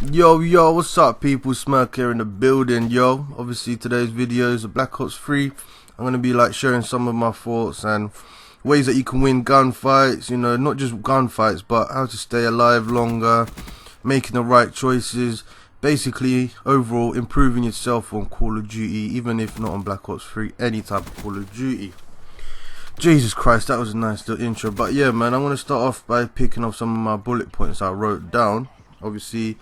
Yo, what's up people? Smirk here in the building, yo. Obviously today's video is a Black Ops 3. I'm going to be like sharing some of my thoughts and ways that you can win gunfights, not just gunfights, but how to stay alive longer, making the right choices, basically overall improving yourself on Call of Duty, even if not on Black Ops 3, any type of Call of Duty. Jesus Christ, that was a nice little intro. But yeah, man, I'm going to start off by picking up some of my bullet points I wrote down. Obviously,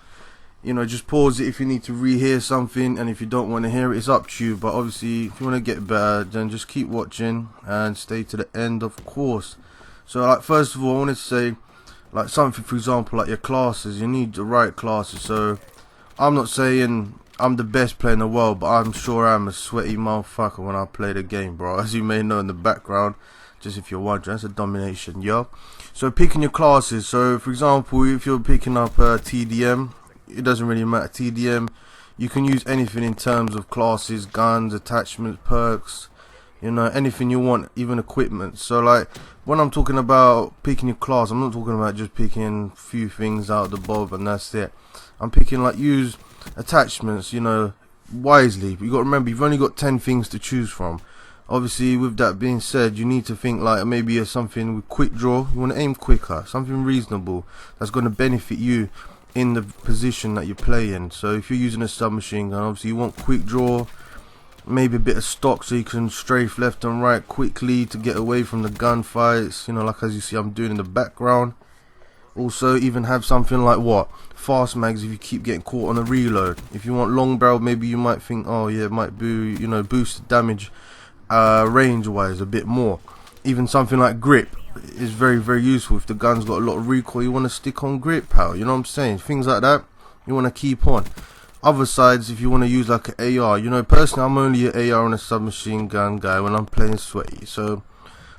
just pause it if you need to rehear something, and if you don't want to hear it, it's up to you. But obviously, if you want to get better, then just keep watching and stay to the end, of course. So, like, first of all, I wanted to say, like, something, for example, like your classes. You need the right classes. So, I'm not saying I'm the best player in the world, but I'm sure I'm a sweaty motherfucker when I play the game, bro. As you may know in the background, just if you're wondering, that's a domination, yo. So, picking your classes. So, for example, if you're picking up TDM, it doesn't really matter. TDM, you can use anything in terms of classes, guns, attachments, perks, anything you want, even equipment. So like when I'm talking about picking your class, I'm not talking about just picking a few things out of the bob and that's it. I'm picking, like, use attachments, wisely. You got to remember, you've only got 10 things to choose from. Obviously, with that being said, you need to think like maybe something with quick draw. You want to aim quicker, something reasonable that's going to benefit you in the position that you play in. So if you're using a submachine gun, obviously you want quick draw, maybe a bit of stock so you can strafe left and right quickly to get away from the gunfights, like as you see I'm doing in the background. Also, even have something like fast mags if you keep getting caught on a reload. If you want long barrel, maybe you might think, oh yeah, it might boost the damage range wise a bit more. Even something like grip is very, very useful. If the gun's got a lot of recoil, you want to stick on grip, pal. You know what I'm saying? Things like that, you want to keep on. Other sides, if you want to use like an AR, personally, I'm only an AR and a submachine gun guy when I'm playing sweaty. So,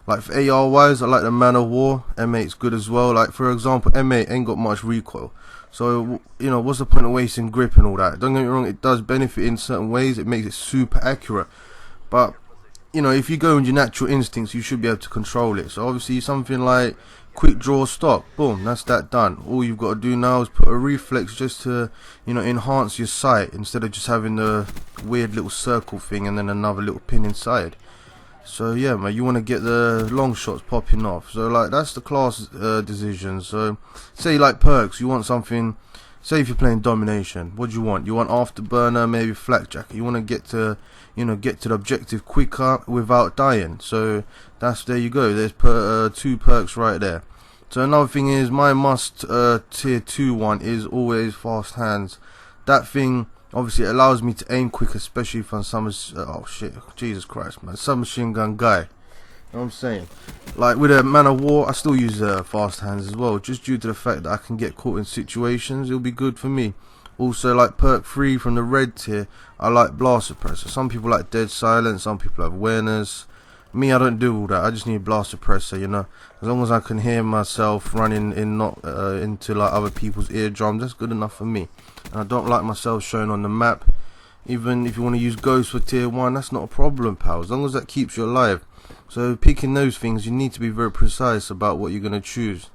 like for AR wise, I like the Man of War. M8's good as well. Like for example, M8 ain't got much recoil. So, what's the point of wasting grip and all that? Don't get me wrong, it does benefit in certain ways. It makes it super accurate. But if you go with your natural instincts, you should be able to control it. So obviously something like quick draw stock, boom, that's that done. All you've got to do now is put a reflex just to, enhance your sight instead of just having the weird little circle thing and then another little pin inside. So yeah, man, you want to get the long shots popping off. So like that's the class decision. So say like perks, you want something. Say if you're playing domination, what do you want? You want afterburner, maybe flak jacket. You want to get to the objective quicker without dying. So there you go. There's two perks right there. So another thing is my must tier 2 one is always fast hands. That thing obviously allows me to aim quick, especially if I'm oh shit, Jesus Christ, man, submachine gun guy. You know what I'm saying? Like with a Man of War, I still use fast hands as well, just due to the fact that I can get caught in situations. It'll be good for me. Also, like perk 3 from the red tier, I like blast suppressor. Some people like dead silence, some people have awareness. Me, I don't do all that. I just need blast suppressor, as long as I can hear myself running in, not into like other people's eardrums, that's good enough for me. And I don't like myself showing on the map. Even if you want to use ghost for tier 1, that's not a problem, pal, as long as that keeps you alive. So picking those things, you need to be very precise about what you're going to choose.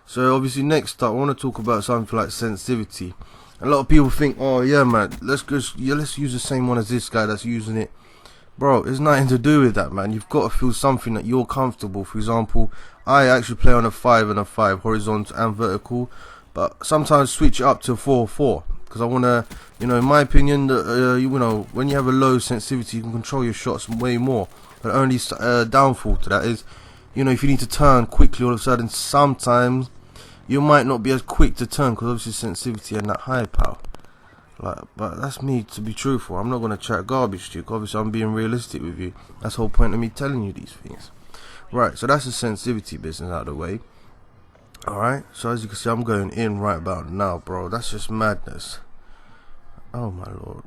So obviously next up, I want to talk about something like sensitivity. A lot of people think, oh yeah man, let's use the same one as this guy that's using it. Bro, it's nothing to do with that, man. You've got to feel something that you're comfortable. For example, I actually play on a 5 and a 5, horizontal and vertical, but sometimes switch it up to 4-4. Because I want to, in my opinion, when you have a low sensitivity, you can control your shots way more. But only downfall to that is, if you need to turn quickly all of a sudden, sometimes you might not be as quick to turn because obviously sensitivity and that high power. But that's me, to be truthful. I'm not going to chat garbage to you. Obviously, I'm being realistic with you. That's the whole point of me telling you these things. Right, so that's the sensitivity business out of the way. Alright, so as you can see, I'm going in right about now, bro. That's just madness. Oh my lord.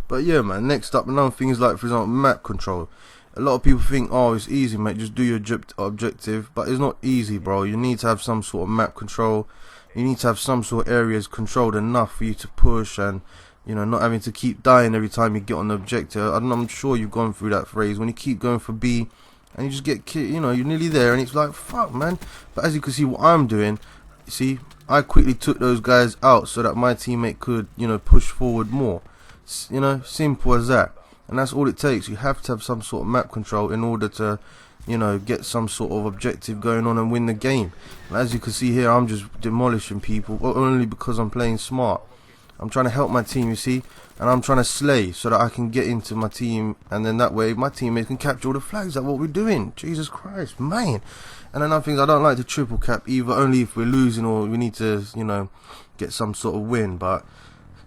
But yeah, man, next up, another thing is like, for example, map control. A lot of people think, oh, it's easy, mate, just do your objective. But it's not easy, bro. You need to have some sort of map control. You need to have some sort of areas controlled enough for you to push and, not having to keep dying every time you get on the objective. I'm sure you've gone through that phrase when you keep going for B and you just get, you're nearly there and it's like, fuck, man. But as you can see what I'm doing, you see, I quickly took those guys out so that my teammate could, you know, push forward more. You know, simple as that. And that's all it takes. You have to have some sort of map control in order to, you know, get some sort of objective going on and win the game. And as you can see here, I'm just demolishing people, only because I'm playing smart. I'm trying to help my team, you see, and I'm trying to slay so that I can get into my team, and then that way my teammates can capture all the flags. That's what we're doing. Jesus Christ, man. And another thing, I don't like to triple cap either, only if we're losing or we need to, you know, get some sort of win. But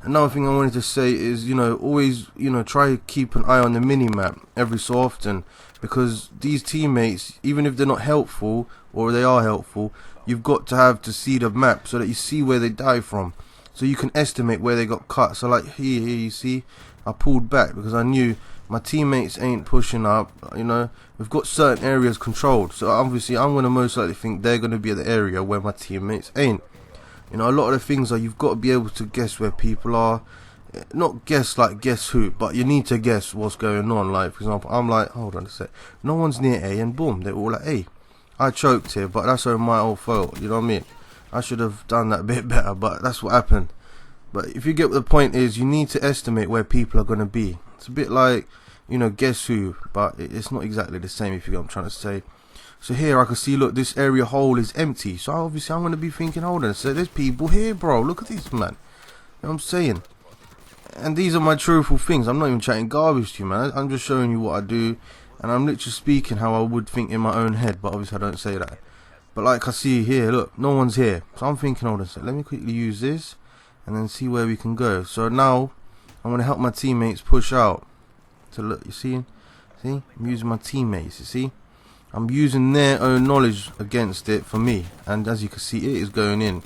another thing I wanted to say is, you know, always, you know, try to keep an eye on the mini map every so often, because these teammates, even if they're not helpful or they are helpful, you've got to have to see the map so that you see where they die from, so you can estimate where they got cut. So like here you see, I pulled back because I knew my teammates ain't pushing up. You know, we've got certain areas controlled, so obviously I'm going to most likely think they're going to be at the area where my teammates ain't. You know, a lot of the things are, you've got to be able to guess where people are. Not guess like guess who, but you need to guess what's going on. Like, for example, I'm like, hold on a sec, no one's near A, and boom, they're all at A. I choked here, but that's all my own fault, you know what I mean? I should have done that a bit better, but that's what happened. But if you get what the point is, you need to estimate where people are going to be. It's a bit like, you know, guess who, but it's not exactly the same, if you get what I'm trying to say. So here I can see, look, this area hole is empty, so obviously I'm going to be thinking, hold on, so there's people here, bro, look at this, man. You know what I'm saying? And these are my truthful things. I'm not even chatting garbage to you, man. I'm just showing you what I do, and I'm literally speaking how I would think in my own head, but obviously I don't say that. But like I see here, look, no one's here, so I'm thinking, hold on a sec, let me quickly use this and then see where we can go. So now I'm going to help my teammates push out. So look, you see, I'm using my teammates, you see, I'm using their own knowledge against it for me, and as you can see, it is going in.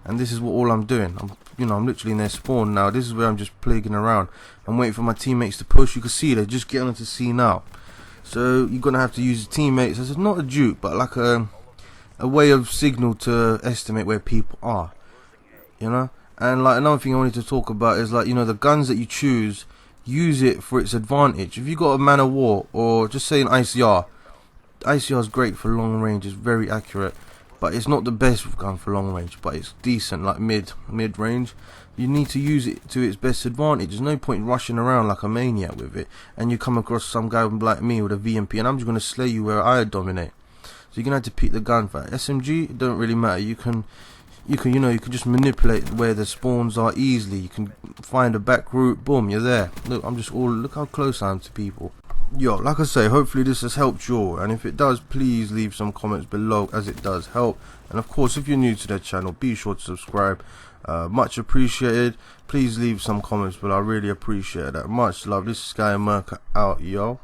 And this is what all I'm doing. I'm literally in their spawn now. This is where I'm just plaguing around. I'm waiting for my teammates to push. You can see they're just getting onto C now. So you're gonna have to use your teammates as not a dupe, but like a way of signal to estimate where people are. You know. And like another thing I wanted to talk about is, like, you know, the guns that you choose, use it for its advantage. If you got a man of war, or just say an ICR, ICR is great for long range. It's very accurate. But it's not the best gun for long range, but it's decent, like mid range. You need to use it to its best advantage. There's no point rushing around like a maniac with it, and you come across some guy like me with a VMP, and I'm just going to slay you where I dominate. So you're going to have to pick the gun for SMG. It don't really matter. You can just manipulate where the spawns are easily. You can find a back route. Boom, you're there. Look, look how close I am to people. Yo, like I say, hopefully this has helped you all, and if it does, please leave some comments below, as it does help. And of course, if you're new to the channel, be sure to subscribe. Much appreciated. Please leave some comments below. I really appreciate that. Much love. This is Sky Merca out, yo.